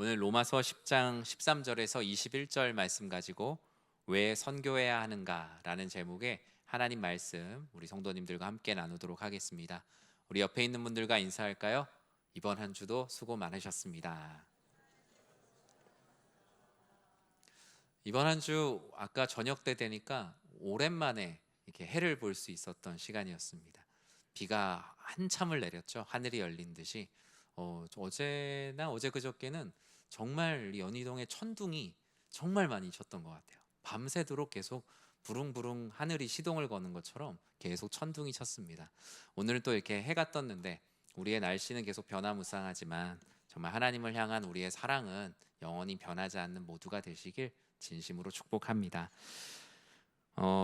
오늘 로마서 10장 13절에서 21절 말씀 가지고 왜 선교해야 하는가라는 제목의 하나님 말씀 우리 성도님들과 함께 나누도록 하겠습니다. 우리 옆에 있는 분들과 인사할까요? 이번 한 주도 수고 많으셨습니다. 이번 한 주 아까 저녁 때 되니까 오랜만에 이렇게 해를 볼 수 있었던 시간이었습니다. 비가 한참을 내렸죠. 하늘이 열린 듯이. 어제나 어제 그저께는 정말 연희동의 천둥이 정말 많이 쳤던 것 같아요. 밤새도록 계속 부릉부릉 하늘이 시동을 거는 것처럼 계속 천둥이 쳤습니다. 오늘 또 이렇게 해가 떴는데 우리의 날씨는 계속 변화무쌍하지만 정말 하나님을 향한 우리의 사랑은 영원히 변하지 않는 모두가 되시길 진심으로 축복합니다.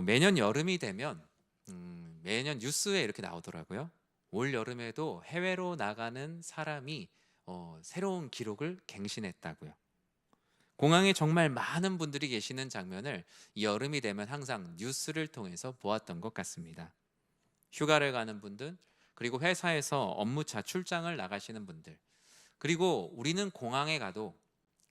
매년 여름이 되면 매년 뉴스에 이렇게 나오더라고요. 올 여름에도 해외로 나가는 사람이 새로운 기록을 갱신했다고요. 공항에 정말 많은 분들이 계시는 장면을 이 여름이 되면 항상 뉴스를 통해서 보았던 것 같습니다. 휴가를 가는 분들, 그리고 회사에서 업무차 출장을 나가시는 분들, 그리고 우리는 공항에 가도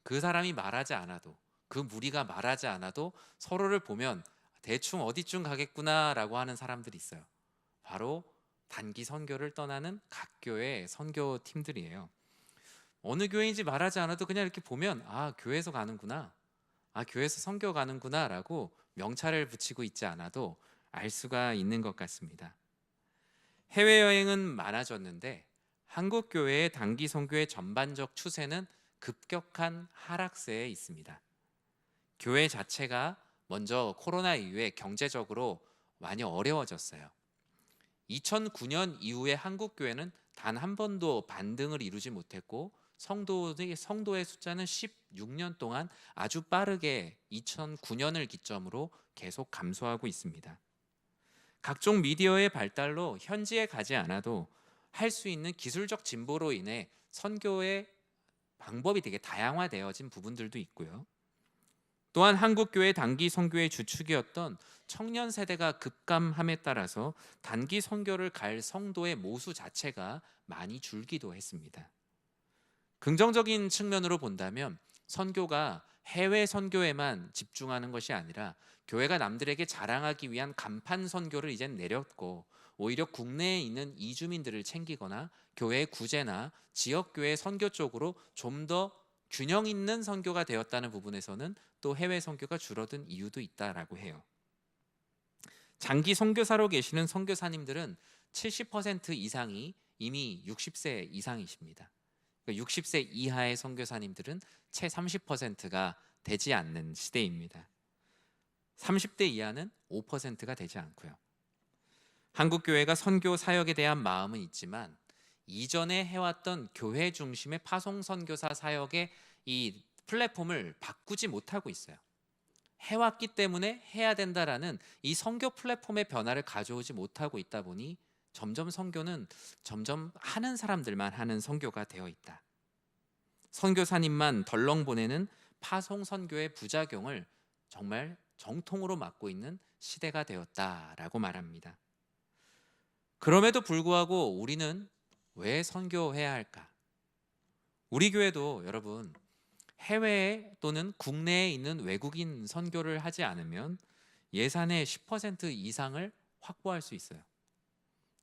그 사람이 말하지 않아도, 그 무리가 말하지 않아도 서로를 보면 대충 어디쯤 가겠구나라고 하는 사람들이 있어요. 바로 단기 선교를 떠나는 각 교회 선교 팀들이에요. 어느 교회인지 말하지 않아도 그냥 이렇게 보면 교회에서 가는구나, 교회에서 선교 가는구나라고 명찰을 붙이고 있지 않아도 알 수가 있는 것 같습니다. 해외여행은 많아졌는데 한국 교회의 단기 선교의 전반적 추세는 급격한 하락세에 있습니다. 교회 자체가 먼저 코로나 이후에 경제적으로 많이 어려워졌어요. 2009년 이후에 한국 교회는 단 한 번도 반등을 이루지 못했고 성도의 숫자는 16년 동안 아주 빠르게 2009년을 기점으로 계속 감소하고 있습니다. 각종 미디어의 발달로 현지에 가지 않아도 할 수 있는 기술적 진보로 인해 선교의 방법이 되게 다양화되어진 부분들도 있고요. 또한 한국교회 단기 선교의 주축이었던 청년 세대가 급감함에 따라서 단기 선교를 갈 성도의 모수 자체가 많이 줄기도 했습니다. 긍정적인 측면으로 본다면 선교가 해외 선교에만 집중하는 것이 아니라 교회가 남들에게 자랑하기 위한 간판 선교를 이젠 내렸고, 오히려 국내에 있는 이주민들을 챙기거나 교회 구제나 지역교회 선교 쪽으로 좀 더 균형 있는 선교가 되었다는 부분에서는 또 해외 선교가 줄어든 이유도 있다라고 해요. 장기 선교사로 계시는 선교사님들은 70% 이상이 이미 60세 이상이십니다. 60세 이하의 선교사님들은 채 30%가 되지 않는 시대입니다. 30대 이하는 5%가 되지 않고요. 한국교회가 선교 사역에 대한 마음은 있지만 이전에 해왔던 교회 중심의 파송 선교사 사역의 이 플랫폼을 바꾸지 못하고 있어요. 해왔기 때문에 해야 된다라는 이 선교 플랫폼의 변화를 가져오지 못하고 있다 보니 점점 선교는 점점 하는 사람들만 하는 선교가 되어 있다. 선교사님만 덜렁 보내는 파송 선교의 부작용을 정말 정통으로 맡고 있는 시대가 되었다라고 말합니다. 그럼에도 불구하고 우리는 왜 선교해야 할까? 우리 교회도 여러분, 해외에 또는 국내에 있는 외국인 선교를 하지 않으면 예산의 10% 이상을 확보할 수 있어요.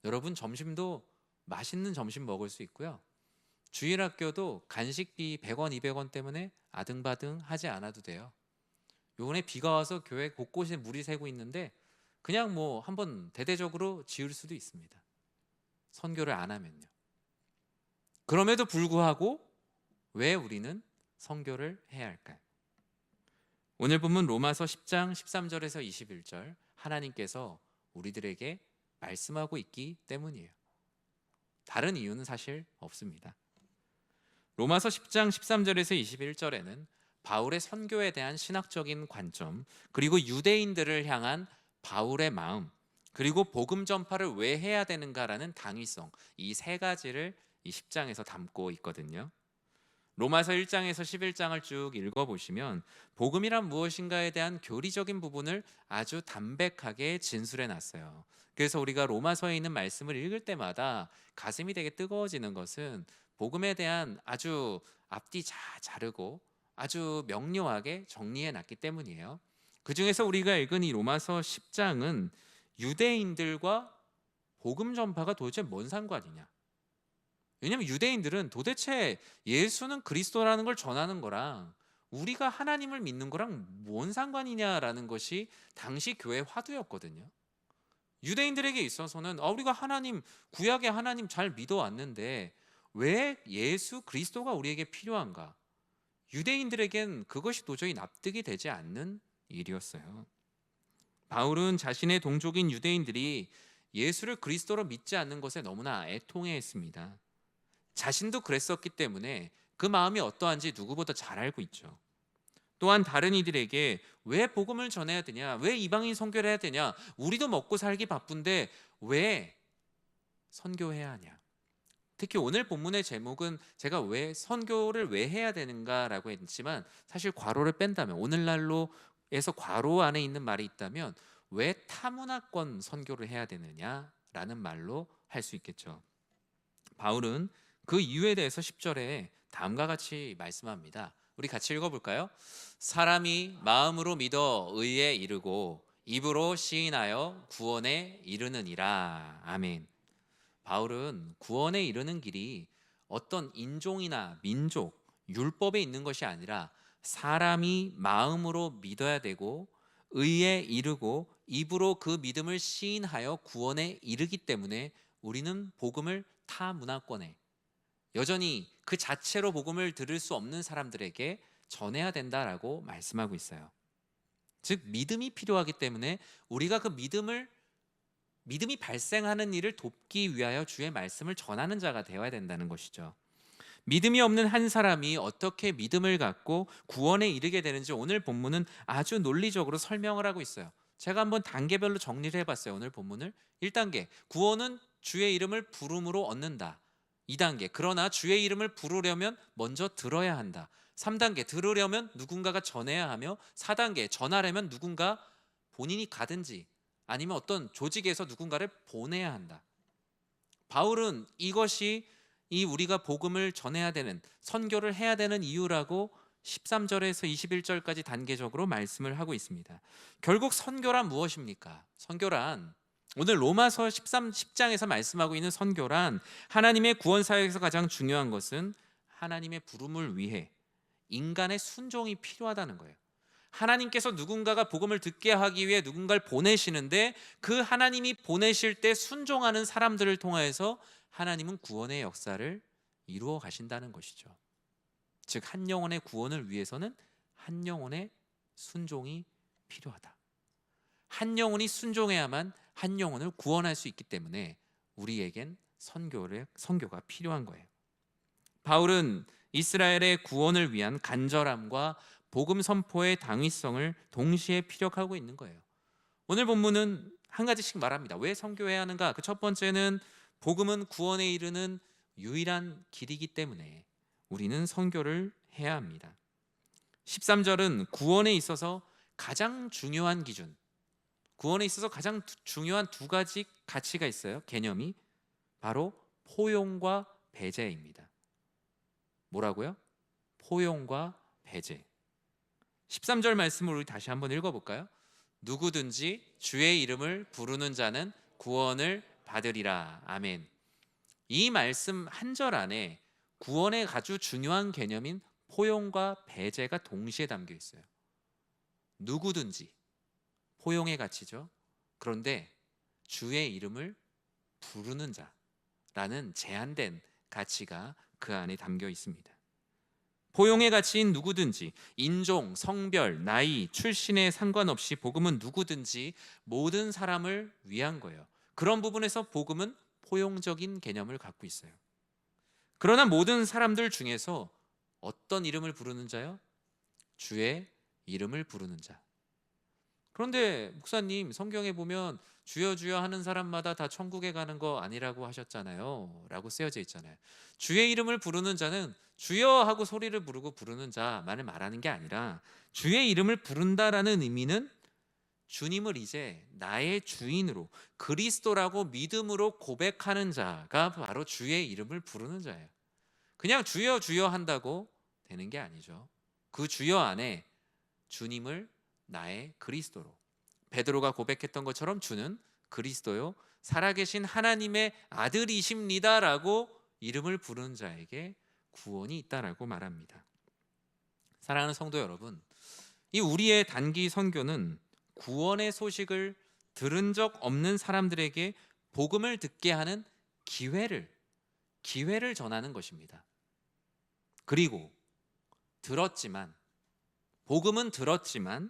여러분, 점심도 맛있는 점심 먹을 수 있고요. 주일학교도 간식비 100원, 200원 때문에 아등바등 하지 않아도 돼요. 요번에 비가 와서 교회 곳곳에 물이 새고 있는데 그냥 한번 대대적으로 지을 수도 있습니다. 선교를 안 하면요. 그럼에도 불구하고 왜 우리는 선교를 해야 할까요? 오늘 본문 로마서 10장 13절에서 21절 하나님께서 우리들에게 말씀하고 있기 때문이에요. 다른 이유는 사실 없습니다. 로마서 10장 13절에서 21절에는 바울의 선교에 대한 신학적인 관점, 그리고 유대인들을 향한 바울의 마음, 그리고 복음 전파를 왜 해야 되는가라는 당위성, 이 세 가지를 이 10장에서 담고 있거든요. 로마서 1장에서 11장을 쭉 읽어보시면 복음이란 무엇인가에 대한 교리적인 부분을 아주 담백하게 진술해 놨어요. 그래서 우리가 로마서에 있는 말씀을 읽을 때마다 가슴이 되게 뜨거워지는 것은 복음에 대한 아주 앞뒤 자르고 아주 명료하게 정리해 놨기 때문이에요. 그 중에서 우리가 읽은 이 로마서 10장은 유대인들과 복음 전파가 도대체 뭔 상관이냐? 왜냐하면 유대인들은 도대체 예수는 그리스도라는 걸 전하는 거랑 우리가 하나님을 믿는 거랑 뭔 상관이냐라는 것이 당시 교회 화두였거든요. 유대인들에게 있어서는 우리가 하나님, 구약의 하나님 잘 믿어왔는데 왜 예수 그리스도가 우리에게 필요한가? 유대인들에겐 그것이 도저히 납득이 되지 않는 일이었어요. 바울은 자신의 동족인 유대인들이 예수를 그리스도로 믿지 않는 것에 너무나 애통해했습니다. 자신도 그랬었기 때문에 그 마음이 어떠한지 누구보다 잘 알고 있죠. 또한 다른 이들에게 왜 복음을 전해야 되냐, 왜 이방인 선교를 해야 되냐, 우리도 먹고 살기 바쁜데 왜 선교해야 하냐. 특히 오늘 본문의 제목은 제가 왜 선교를 왜 해야 되는가라고 했지만 사실 괄호를 뺀다면, 오늘날로에서 괄호 안에 있는 말이 있다면 왜 타문화권 선교를 해야 되느냐라는 말로 할 수 있겠죠. 바울은 그 이유에 대해서 10절에 다음과 같이 말씀합니다. 우리 같이 읽어볼까요? 사람이 마음으로 믿어 의에 이르고 입으로 시인하여 구원에 이르느니라. 아멘. 바울은 구원에 이르는 길이 어떤 인종이나 민족, 율법에 있는 것이 아니라 사람이 마음으로 믿어야 되고 의에 이르고 입으로 그 믿음을 시인하여 구원에 이르기 때문에 우리는 복음을 타 문화권에 여전히 그 자체로 복음을 들을 수 없는 사람들에게 전해야 된다라고 말씀하고 있어요. 즉 믿음이 필요하기 때문에 우리가 그 믿음이 발생하는 일을 돕기 위하여 주의 말씀을 전하는 자가 되어야 된다는 것이죠. 믿음이 없는 한 사람이 어떻게 믿음을 갖고 구원에 이르게 되는지 오늘 본문은 아주 논리적으로 설명을 하고 있어요. 제가 한번 단계별로 정리를 해봤어요. 오늘 본문을 1단계, 구원은 주의 이름을 부름으로 얻는다. 2단계, 그러나 주의 이름을 부르려면 먼저 들어야 한다. 3단계, 들으려면 누군가가 전해야 하며 4단계, 전하려면 누군가 본인이 가든지 아니면 어떤 조직에서 누군가를 보내야 한다. 바울은 이것이 우리가 복음을 전해야 되는, 선교를 해야 되는 이유라고 13절에서 21절까지 단계적으로 말씀을 하고 있습니다. 결국 선교란 무엇입니까? 선교란 오늘 로마서 10장에서 말씀하고 있는 선교란 하나님의 구원 사역에서 가장 중요한 것은 하나님의 부름을 위해 인간의 순종이 필요하다는 거예요. 하나님께서 누군가가 복음을 듣게 하기 위해 누군가를 보내시는데 그 하나님이 보내실 때 순종하는 사람들을 통해서 하나님은 구원의 역사를 이루어 가신다는 것이죠. 즉 한 영혼의 구원을 위해서는 한 영혼의 순종이 필요하다. 한 영혼이 순종해야만 한 영혼을 구원할 수 있기 때문에 우리에겐 선교가 필요한 거예요. 바울은 이스라엘의 구원을 위한 간절함과 복음 선포의 당위성을 동시에 피력하고 있는 거예요. 오늘 본문은 한 가지씩 말합니다. 왜 선교해야 하는가? 그 첫 번째는 복음은 구원에 이르는 유일한 길이기 때문에 우리는 선교를 해야 합니다. 13절은 구원에 있어서 가장 중요한 기준, 구원에 있어서 가장 중요한 두 가지 가치가 있어요. 개념이 바로 포용과 배제입니다. 뭐라고요? 포용과 배제. 13절 말씀을 우리 다시 한번 읽어볼까요? 누구든지 주의 이름을 부르는 자는 구원을 받으리라. 아멘. 이 말씀 한 절 안에 구원의 아주 중요한 개념인 포용과 배제가 동시에 담겨 있어요. 누구든지 포용의 가치죠. 그런데 주의 이름을 부르는 자라는 제한된 가치가 그 안에 담겨 있습니다. 포용의 가치인 누구든지, 인종, 성별, 나이, 출신에 상관없이 복음은 누구든지 모든 사람을 위한 거예요. 그런 부분에서 복음은 포용적인 개념을 갖고 있어요. 그러나 모든 사람들 중에서 어떤 이름을 부르는 자요? 주의 이름을 부르는 자. 그런데 목사님, 성경에 보면 주여 주여 하는 사람마다 다 천국에 가는 거 아니라고 하셨잖아요 라고 쓰여져 있잖아요. 주의 이름을 부르는 자는 주여 하고 소리를 부르고 부르는 자만을 말하는 게 아니라 주의 이름을 부른다라는 의미는 주님을 이제 나의 주인으로, 그리스도라고 믿음으로 고백하는 자가 바로 주의 이름을 부르는 자예요. 그냥 주여 주여 한다고 되는 게 아니죠. 그 주여 안에 주님을 나의 그리스도로, 베드로가 고백했던 것처럼 주는 그리스도요 살아계신 하나님의 아들이십니다라고 이름을 부르는 자에게 구원이 있다라고 말합니다. 사랑하는 성도 여러분, 이 우리의 단기 선교는 구원의 소식을 들은 적 없는 사람들에게 복음을 듣게 하는 기회를 전하는 것입니다. 그리고 복음은 들었지만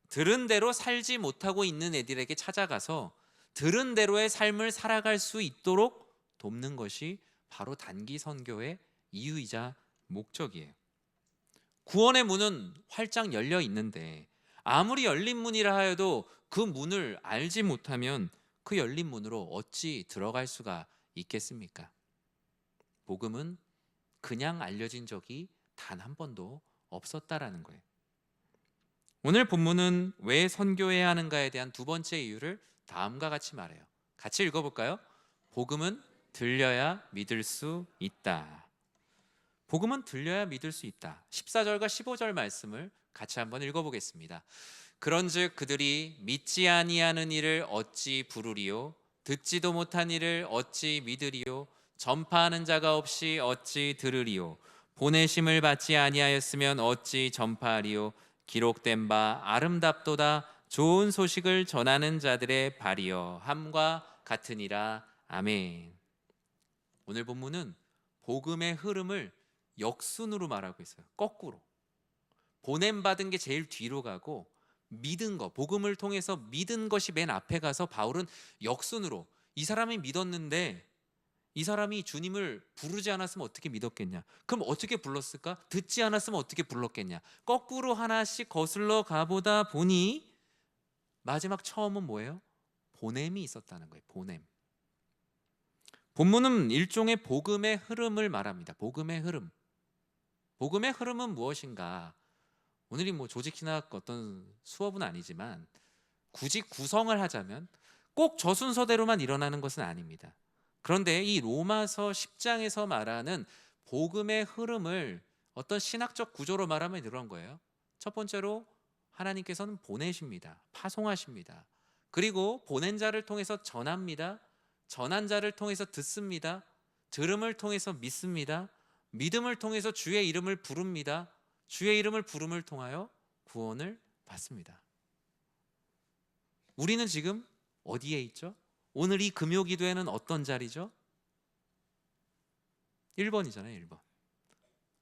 들은 대로 살지 못하고 있는 애들에게 찾아가서 들은 대로의 삶을 살아갈 수 있도록 돕는 것이 바로 단기 선교의 이유이자 목적이에요. 구원의 문은 활짝 열려 있는데 아무리 열린 문이라 하여도 그 문을 알지 못하면 그 열린 문으로 어찌 들어갈 수가 있겠습니까? 복음은 그냥 알려진 적이 단 한 번도 없었다라는 거예요. 오늘 본문은 왜 선교해야 하는가에 대한 두 번째 이유를 다음과 같이 말해요. 같이 읽어볼까요? 복음은 들려야 믿을 수 있다. 복음은 들려야 믿을 수 있다. 14절과 15절 말씀을 같이 한번 읽어보겠습니다. 그런즉 그들이 믿지 아니하는 이를 어찌 부르리요? 듣지도 못한 이를 어찌 믿으리요? 전파하는 자가 없이 어찌 들으리요? 보내심을 받지 아니하였으면 어찌 전파하리요? 기록된 바 아름답도다 좋은 소식을 전하는 자들의 발이여 함과 같으니라. 아멘. 오늘 본문은 복음의 흐름을 역순으로 말하고 있어요. 거꾸로. 보냄받은 게 제일 뒤로 가고 믿은 거, 복음을 통해서 믿은 것이 맨 앞에 가서 바울은 역순으로, 이 사람이 믿었는데 이 사람이 주님을 부르지 않았으면 어떻게 믿었겠냐? 그럼 어떻게 불렀을까? 듣지 않았으면 어떻게 불렀겠냐? 거꾸로 하나씩 거슬러 가보다 보니 마지막 처음은 뭐예요? 보냄이 있었다는 거예요. 보냄. 본문은 일종의 복음의 흐름을 말합니다. 복음의 흐름. 복음의 흐름은 무엇인가? 오늘이 조직신학 어떤 수업은 아니지만 굳이 구성을 하자면 꼭 저 순서대로만 일어나는 것은 아닙니다. 그런데 이 로마서 10장에서 말하는 복음의 흐름을 어떤 신학적 구조로 말하면 이런 거예요. 첫 번째로 하나님께서는 보내십니다. 파송하십니다. 그리고 보낸 자를 통해서 전합니다. 전한 자를 통해서 듣습니다. 들음을 통해서 믿습니다. 믿음을 통해서 주의 이름을 부릅니다. 주의 이름을 부름을 통하여 구원을 받습니다. 우리는 지금 어디에 있죠? 오늘 이 금요 기도회는 어떤 자리죠? 1번이잖아요. 1번.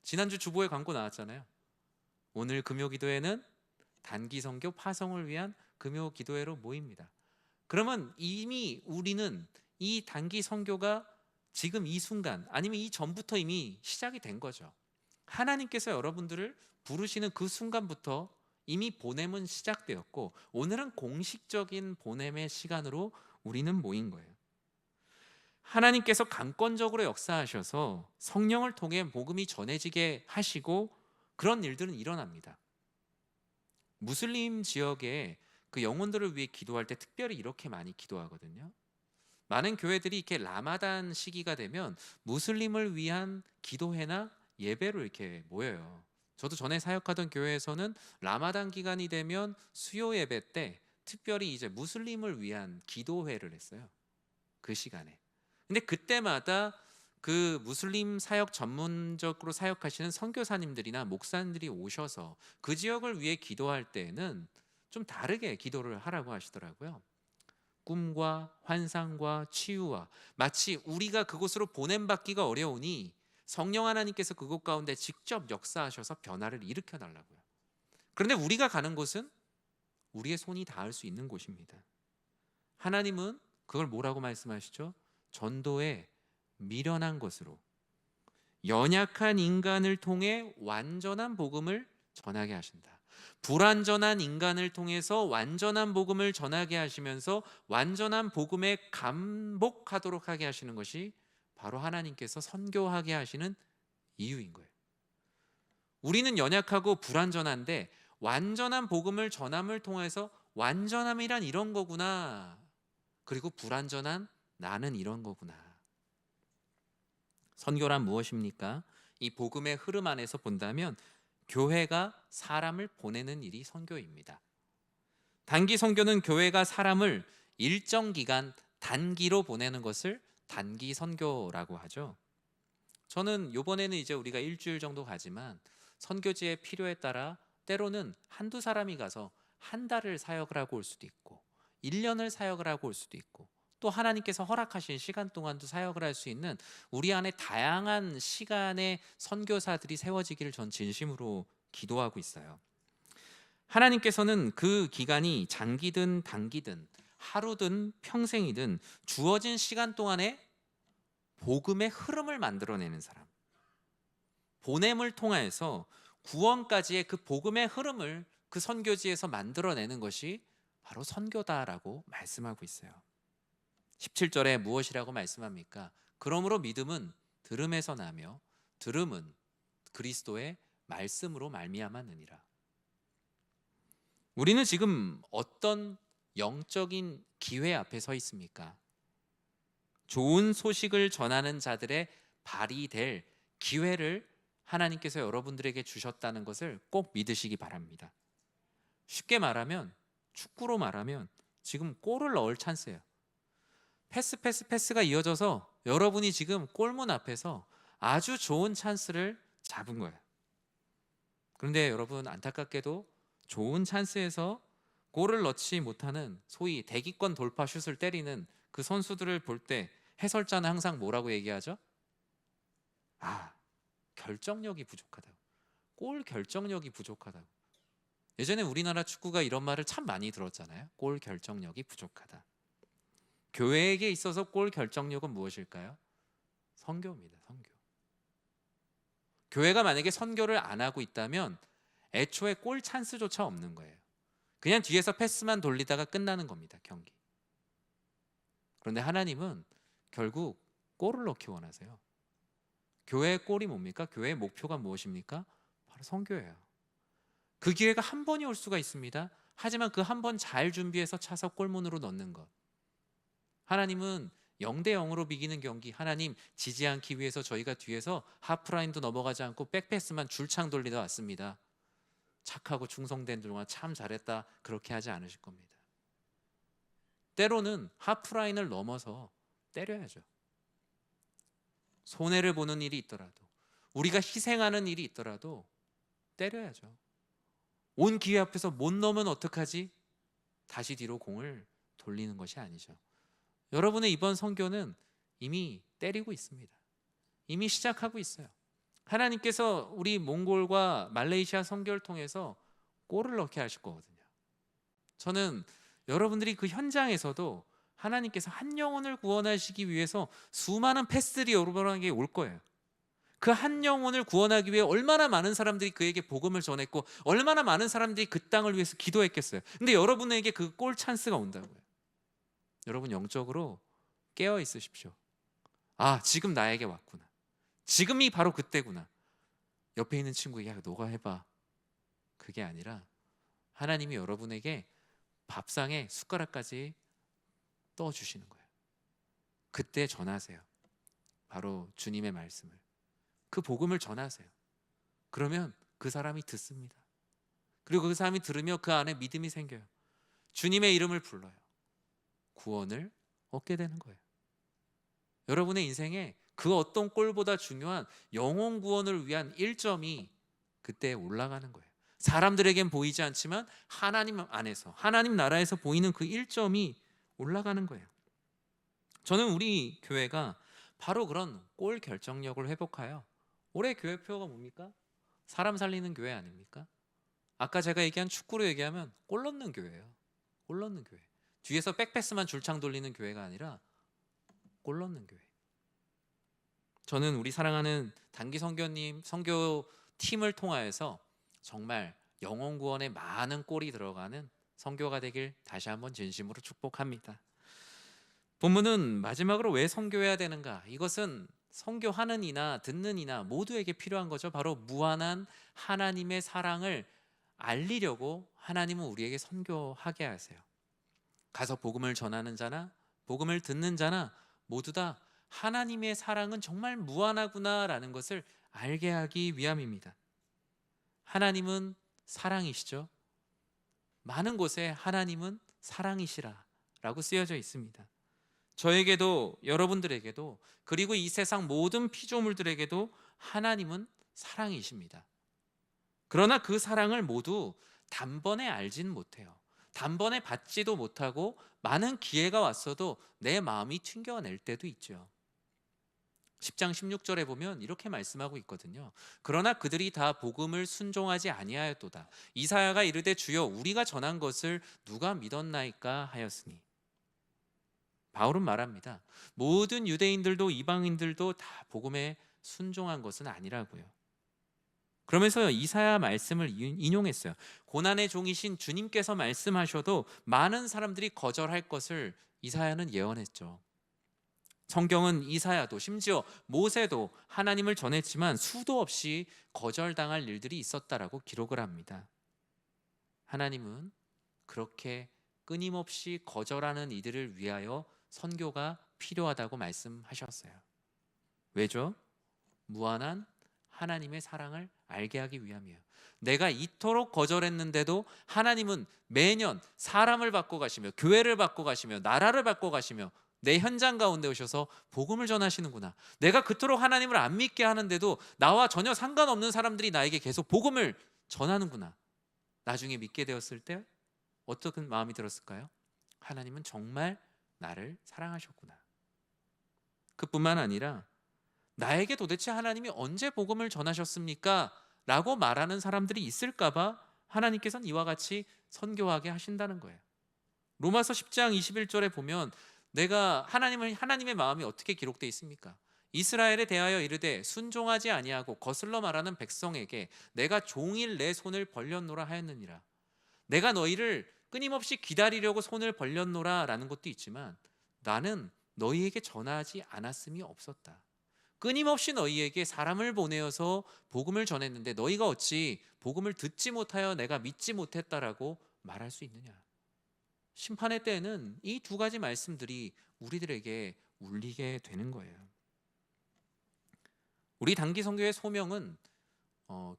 지난주 주보에 광고 나왔잖아요. 오늘 금요 기도회는 단기 선교 파송을 위한 금요 기도회로 모입니다. 그러면 이미 우리는 이 단기 선교가 지금 이 순간 아니면 이 전부터 이미 시작이 된 거죠. 하나님께서 여러분들을 부르시는 그 순간부터 이미 보냄은 시작되었고 오늘은 공식적인 보냄의 시간으로 우리는 모인 거예요. 하나님께서 강권적으로 역사하셔서 성령을 통해 복음이 전해지게 하시고 그런 일들은 일어납니다. 무슬림 지역에 그 영혼들을 위해 기도할 때 특별히 이렇게 많이 기도하거든요. 많은 교회들이 이렇게 라마단 시기가 되면 무슬림을 위한 기도회나 예배로 이렇게 모여요. 저도 전에 사역하던 교회에서는 라마단 기간이 되면 수요 예배 때 특별히 이제 무슬림을 위한 기도회를 했어요. 그 시간에. 근데 그때마다 그 무슬림 사역 전문적으로 사역하시는 선교사님들이나 목사님들이 오셔서 그 지역을 위해 기도할 때에는 좀 다르게 기도를 하라고 하시더라고요. 꿈과 환상과 치유와 마치 우리가 그곳으로 보냄받기가 어려우니 성령 하나님께서 그곳 가운데 직접 역사하셔서 변화를 일으켜 달라고요. 그런데 우리가 가는 곳은 우리의 손이 닿을 수 있는 곳입니다. 하나님은 그걸 뭐라고 말씀하시죠? 전도에 미련한 것으로 연약한 인간을 통해 완전한 복음을 전하게 하신다. 불완전한 인간을 통해서 완전한 복음을 전하게 하시면서 완전한 복음에 감복하도록 하게 하시는 것이 바로 하나님께서 선교하게 하시는 이유인 거예요. 우리는 연약하고 불완전한데 완전한 복음을 전함을 통해서 완전함이란 이런 거구나. 그리고 불완전한 나는 이런 거구나. 선교란 무엇입니까? 이 복음의 흐름 안에서 본다면 교회가 사람을 보내는 일이 선교입니다. 단기 선교는 교회가 사람을 일정 기간 단기로 보내는 것을 단기 선교라고 하죠. 저는 이번에는 이제 우리가 일주일 정도 가지만 선교지의 필요에 따라 때로는 한두 사람이 가서 한 달을 사역을 하고 올 수도 있고 1년을 사역을 하고 올 수도 있고 또 하나님께서 허락하신 시간 동안도 사역을 할 수 있는 우리 안에 다양한 시간의 선교사들이 세워지기를 전 진심으로 기도하고 있어요. 하나님께서는 그 기간이 장기든 단기든 하루든 평생이든 주어진 시간 동안에 복음의 흐름을 만들어내는 사람, 보냄을 통하여서 구원까지의 그 복음의 흐름을 그 선교지에서 만들어내는 것이 바로 선교다라고 말씀하고 있어요. 17절에 무엇이라고 말씀합니까? 그러므로 믿음은 들음에서 나며 들음은 그리스도의 말씀으로 말미암았느니라. 우리는 지금 어떤 영적인 기회 앞에 서 있습니까? 좋은 소식을 전하는 자들의 발이 될 기회를 하나님께서 여러분들에게 주셨다는 것을 꼭 믿으시기 바랍니다. 쉽게 말하면, 축구로 말하면 지금 골을 넣을 찬스예요. 패스가 이어져서 여러분이 지금 골문 앞에서 아주 좋은 찬스를 잡은 거예요. 그런데 여러분, 안타깝게도 좋은 찬스에서 골을 넣지 못하는 소위 대기권 돌파 슛을 때리는 그 선수들을 볼 때 해설자는 항상 뭐라고 얘기하죠? 결정력이 부족하다고. 골 결정력이 부족하다고. 예전에 우리나라 축구가 이런 말을 참 많이 들었잖아요. 골 결정력이 부족하다. 교회에게 있어서 골 결정력은 무엇일까요? 선교입니다. 선교. 교회가 만약에 선교를 안 하고 있다면 애초에 골 찬스조차 없는 거예요. 그냥 뒤에서 패스만 돌리다가 끝나는 겁니다. 경기. 그런데 하나님은 결국 골을 넣기 원하세요. 교회의 골이 뭡니까? 교회의 목표가 무엇입니까? 바로 선교예요. 그 기회가 한 번이 올 수가 있습니다. 하지만 그 한 번 잘 준비해서 차서 골문으로 넣는 것. 하나님은 0대0으로 비기는 경기, 하나님 지지 않기 위해서 저희가 뒤에서 하프라인도 넘어가지 않고 백패스만 줄창 돌리다 왔습니다. 착하고 충성된 동안 참 잘했다, 그렇게 하지 않으실 겁니다. 때로는 하프라인을 넘어서 때려야죠. 손해를 보는 일이 있더라도, 우리가 희생하는 일이 있더라도 때려야죠. 온 기회 앞에서 못 넣으면 어떡하지? 다시 뒤로 공을 돌리는 것이 아니죠. 여러분의 이번 선교는 이미 때리고 있습니다. 이미 시작하고 있어요. 하나님께서 우리 몽골과 말레이시아 선교를 통해서 골을 넣게 하실 거거든요. 저는 여러분들이 그 현장에서도 하나님께서 한 영혼을 구원하시기 위해서 수많은 패스들이 여러분에게 올 거예요. 그 한 영혼을 구원하기 위해 얼마나 많은 사람들이 그에게 복음을 전했고 얼마나 많은 사람들이 그 땅을 위해서 기도했겠어요. 근데 여러분에게 그 골 찬스가 온다고요. 여러분 영적으로 깨어 있으십시오. 지금 나에게 왔구나. 지금이 바로 그때구나. 옆에 있는 친구에게 야, 너가 해봐. 그게 아니라 하나님이 여러분에게 밥상에 숟가락까지 떠주시는 거예요. 그때 전하세요. 바로 주님의 말씀을. 그 복음을 전하세요. 그러면 그 사람이 듣습니다. 그리고 그 사람이 들으며 그 안에 믿음이 생겨요. 주님의 이름을 불러요. 구원을 얻게 되는 거예요. 여러분의 인생에 그 어떤 꼴보다 중요한 영혼 구원을 위한 1점이 그때 올라가는 거예요. 사람들에겐 보이지 않지만 하나님 안에서, 하나님 나라에서 보이는 그 1점이 올라가는 거예요. 저는 우리 교회가 바로 그런 골 결정력을 회복하여 올해 교회표가 뭡니까? 사람 살리는 교회 아닙니까? 아까 제가 얘기한 축구로 얘기하면 골 넣는 교회예요. 골 넣는 교회. 뒤에서 백패스만 줄창 돌리는 교회가 아니라 골 넣는 교회. 저는 우리 사랑하는 단기 선교님, 선교 팀을 통하여서 정말 영혼 구원에 많은 골이 들어가는 선교가 되길 다시 한번 진심으로 축복합니다. 본문은 마지막으로 왜 선교해야 되는가? 이것은 선교하는 이나 듣는 이나 모두에게 필요한 거죠. 바로 무한한 하나님의 사랑을 알리려고 하나님은 우리에게 선교하게 하세요. 가서 복음을 전하는 자나 복음을 듣는 자나 모두 다 하나님의 사랑은 정말 무한하구나라는 것을 알게 하기 위함입니다. 하나님은 사랑이시죠. 많은 곳에 하나님은 사랑이시라 라고 쓰여져 있습니다. 저에게도 여러분들에게도 그리고 이 세상 모든 피조물들에게도 하나님은 사랑이십니다. 그러나 그 사랑을 모두 단번에 알진 못해요. 단번에 받지도 못하고 많은 기회가 왔어도 내 마음이 튕겨낼 때도 있죠. 10장 16절에 보면 이렇게 말씀하고 있거든요. 그러나 그들이 다 복음을 순종하지 아니하였도다. 이사야가 이르되 주여 우리가 전한 것을 누가 믿었나이까 하였으니. 바울은 말합니다. 모든 유대인들도 이방인들도 다 복음에 순종한 것은 아니라고요. 그러면서 이사야 말씀을 인용했어요. 고난의 종이신 주님께서 말씀하셔도 많은 사람들이 거절할 것을 이사야는 예언했죠. 성경은 이사야도 심지어 모세도 하나님을 전했지만 수도 없이 거절당할 일들이 있었다라고 기록을 합니다. 하나님은 그렇게 끊임없이 거절하는 이들을 위하여 선교가 필요하다고 말씀하셨어요. 왜죠? 무한한 하나님의 사랑을 알게 하기 위함이에요. 내가 이토록 거절했는데도 하나님은 매년 사람을 바꿔 가시며 교회를 바꿔 가시며 나라를 바꿔 가시며 내 현장 가운데 오셔서 복음을 전하시는구나. 내가 그토록 하나님을 안 믿게 하는데도 나와 전혀 상관없는 사람들이 나에게 계속 복음을 전하는구나. 나중에 믿게 되었을 때 어떤 마음이 들었을까요? 하나님은 정말 나를 사랑하셨구나. 그뿐만 아니라 나에게 도대체 하나님이 언제 복음을 전하셨습니까? 라고 말하는 사람들이 있을까봐 하나님께서는 이와 같이 선교하게 하신다는 거예요. 로마서 10장 21절에 보면 내가 하나님의 마음이 어떻게 기록되어 있습니까? 이스라엘에 대하여 이르되 순종하지 아니하고 거슬러 말하는 백성에게 내가 종일 내 손을 벌렸노라 하였느니라. 내가 너희를 끊임없이 기다리려고 손을 벌렸노라 라는 것도 있지만 나는 너희에게 전하지 않았음이 없었다. 끊임없이 너희에게 사람을 보내어서 복음을 전했는데 너희가 어찌 복음을 듣지 못하여 내가 믿지 못했다라고 말할 수 있느냐. 심판의 때에는 이 두 가지 말씀들이 우리들에게 울리게 되는 거예요. 우리 단기 선교의 소명은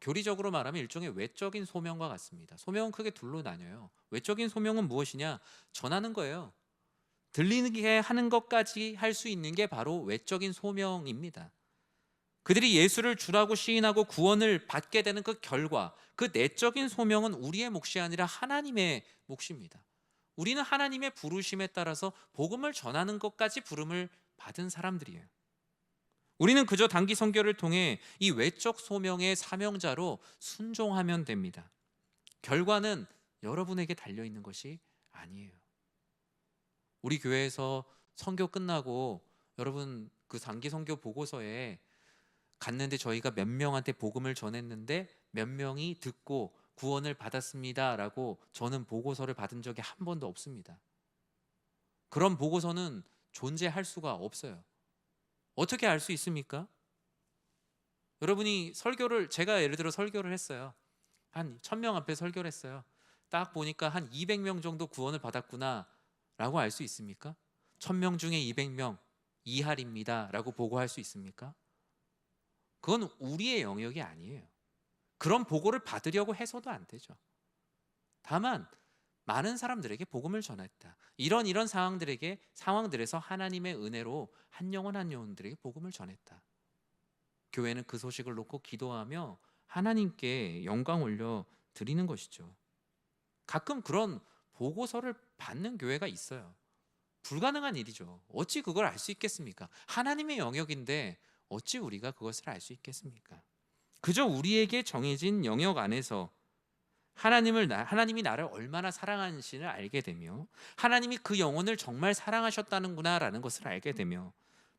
교리적으로 말하면 일종의 외적인 소명과 같습니다. 소명은 크게 둘로 나뉘어요. 외적인 소명은 무엇이냐? 전하는 거예요. 들리게 하는 것까지 할 수 있는 게 바로 외적인 소명입니다. 그들이 예수를 주라고 시인하고 구원을 받게 되는 그 결과, 그 내적인 소명은 우리의 몫이 아니라 하나님의 몫입니다. 우리는 하나님의 부르심에 따라서 복음을 전하는 것까지 부름을 받은 사람들이에요. 우리는 그저 단기 선교를 통해 이 외적 소명의 사명자로 순종하면 됩니다. 결과는 여러분에게 달려있는 것이 아니에요. 우리 교회에서 선교 끝나고 여러분 그 단기 선교 보고서에 갔는데 저희가 몇 명한테 복음을 전했는데 몇 명이 듣고 구원을 받았습니다 라고 저는 보고서를 받은 적이 한 번도 없습니다. 그런 보고서는 존재할 수가 없어요. 어떻게 알 수 있습니까? 여러분이 제가 예를 들어 설교를 했어요. 한 1000명 앞에 설교를 했어요. 딱 보니까 한 200명 정도 구원을 받았구나 라고 알 수 있습니까? 1000명 중에 200명 이할입니다 라고 보고할 수 있습니까? 그건 우리의 영역이 아니에요. 그런 보고를 받으려고 해서도 안 되죠. 다만 많은 사람들에게 복음을 전했다. 이런 상황들에서 하나님의 은혜로 한 영혼 한 영혼들에게 복음을 전했다. 교회는 그 소식을 놓고 기도하며 하나님께 영광 올려 드리는 것이죠. 가끔 그런 보고서를 받는 교회가 있어요. 불가능한 일이죠. 어찌 그걸 알 수 있겠습니까? 하나님의 영역인데 어찌 우리가 그것을 알 수 있겠습니까? 그저 우리에게 정해진 영역 안에서 하나님이 나를 얼마나 사랑하시는지를 알게 되며 하나님이 그 영혼을 정말 사랑하셨다는구나 라는 것을 알게 되며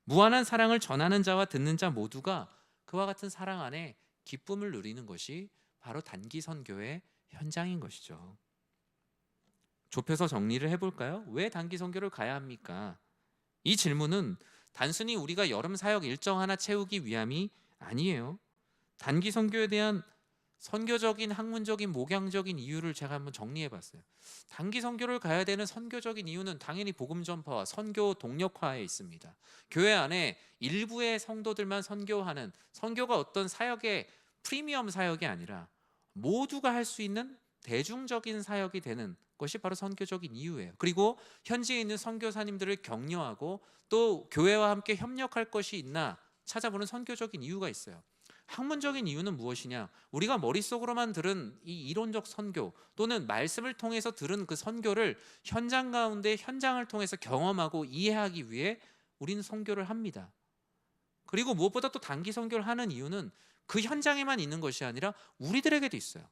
무한한 사랑을 전하는 자와 듣는 자 모두가 그와 같은 사랑 안에 기쁨을 누리는 것이 바로 단기 선교의 현장인 것이죠. 좁혀서 정리를 해볼까요? 왜 단기 선교를 가야 합니까? 이 질문은 단순히 우리가 여름 사역 일정 하나 채우기 위함이 아니에요. 단기 선교에 대한 선교적인 학문적인 목양적인 이유를 제가 한번 정리해 봤어요. 단기 선교를 가야 되는 선교적인 이유는 당연히 복음 전파와 선교 동력화에 있습니다. 교회 안에 일부의 성도들만 선교하는, 선교가 어떤 사역의 프리미엄 사역이 아니라 모두가 할 수 있는 대중적인 사역이 되는 것이 바로 선교적인 이유예요. 그리고 현지에 있는 선교사님들을 격려하고 또 교회와 함께 협력할 것이 있나 찾아보는 선교적인 이유가 있어요. 학문적인 이유는 무엇이냐? 우리가 머릿속으로만 들은 이 이론적 선교 또는 말씀을 통해서 들은 그 선교를 현장 가운데 현장을 통해서 경험하고 이해하기 위해 우리는 선교를 합니다. 그리고 무엇보다 또 단기 선교를 하는 이유는 그 현장에만 있는 것이 아니라 우리들에게도 있어요.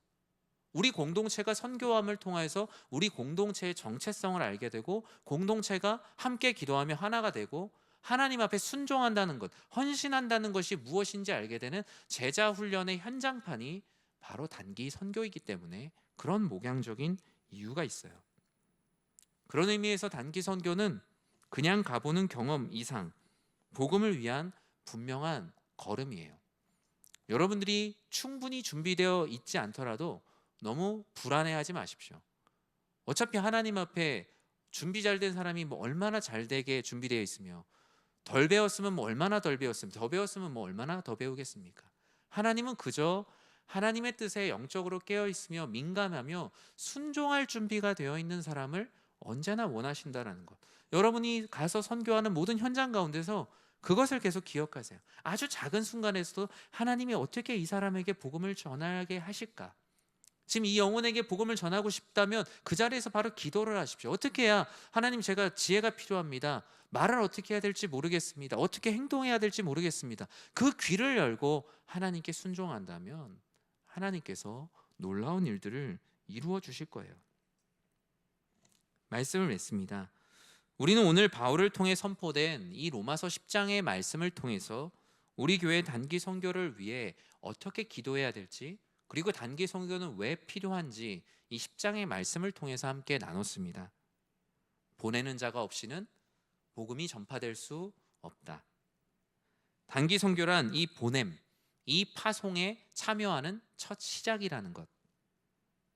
우리 공동체가 선교함을 통해서 우리 공동체의 정체성을 알게 되고, 공동체가 함께 기도하며 하나가 되고 하나님 앞에 순종한다는 것, 헌신한다는 것이 무엇인지 알게 되는 제자 훈련의 현장판이 바로 단기 선교이기 때문에 그런 목양적인 이유가 있어요. 그런 의미에서 단기 선교는 그냥 가보는 경험 이상 복음을 위한 분명한 걸음이에요. 여러분들이 충분히 준비되어 있지 않더라도 너무 불안해하지 마십시오. 어차피 하나님 앞에 준비 잘 된 사람이 뭐 얼마나 잘 되게 준비되어 있으며, 덜 배웠으면 뭐 얼마나 덜 배웠으면, 더 배웠으면 뭐 얼마나 더 배우겠습니까? 하나님은 그저 하나님의 뜻에 영적으로 깨어 있으며 민감하며 순종할 준비가 되어 있는 사람을 언제나 원하신다라는 것. 여러분이 가서 선교하는 모든 현장 가운데서 그것을 계속 기억하세요. 아주 작은 순간에서도 하나님이 어떻게 이 사람에게 복음을 전하게 하실까? 지금 이 영혼에게 복음을 전하고 싶다면 그 자리에서 바로 기도를 하십시오. 어떻게 해야, 하나님 제가 지혜가 필요합니다. 말을 어떻게 해야 될지 모르겠습니다. 어떻게 행동해야 될지 모르겠습니다. 그 귀를 열고 하나님께 순종한다면 하나님께서 놀라운 일들을 이루어 주실 거예요. 말씀을 맺습니다. 우리는 오늘 바울을 통해 선포된 이 로마서 10장의 말씀을 통해서 우리 교회 단기 선교를 위해 어떻게 기도해야 될지, 그리고 단기 선교는 왜 필요한지 이 10장의 말씀을 통해서 함께 나눴습니다. 보내는 자가 없이는 복음이 전파될 수 없다. 단기 선교란 이 보냄, 이 파송에 참여하는 첫 시작이라는 것.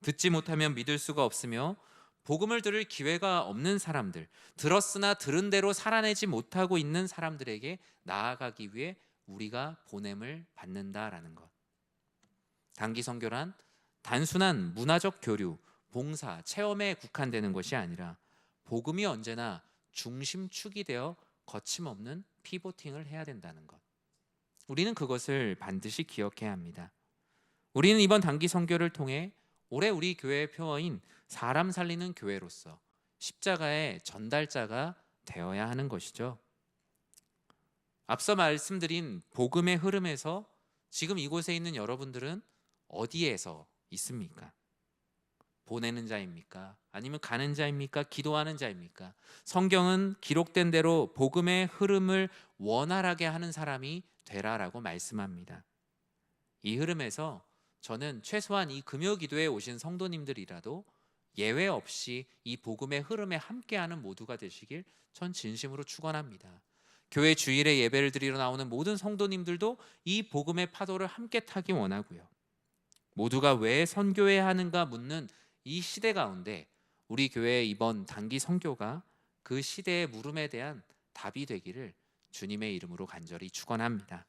듣지 못하면 믿을 수가 없으며 복음을 들을 기회가 없는 사람들, 들었으나 들은 대로 살아내지 못하고 있는 사람들에게 나아가기 위해 우리가 보냄을 받는다라는 것. 단기 선교란 단순한 문화적 교류, 봉사, 체험에 국한되는 것이 아니라 복음이 언제나 중심축이 되어 거침없는 피보팅을 해야 된다는 것. 우리는 그것을 반드시 기억해야 합니다. 우리는 이번 단기 선교를 통해 올해 우리 교회의 표어인 사람 살리는 교회로서 십자가의 전달자가 되어야 하는 것이죠. 앞서 말씀드린 복음의 흐름에서 지금 이곳에 있는 여러분들은 어디에서 있습니까? 보내는 자입니까? 아니면 가는 자입니까? 기도하는 자입니까? 성경은 기록된 대로 복음의 흐름을 원활하게 하는 사람이 되라라고 말씀합니다. 이 흐름에서 저는 최소한 이 금요 기도에 오신 성도님들이라도 예외 없이 이 복음의 흐름에 함께하는 모두가 되시길 전 진심으로 축원합니다. 교회 주일에 예배를 드리러 나오는 모든 성도님들도 이 복음의 파도를 함께 타기 원하고요. 모두가 왜 선교해야 하는가 묻는 이 시대 가운데 우리 교회의 이번 단기 선교가 그 시대의 물음에 대한 답이 되기를 주님의 이름으로 간절히 축원합니다.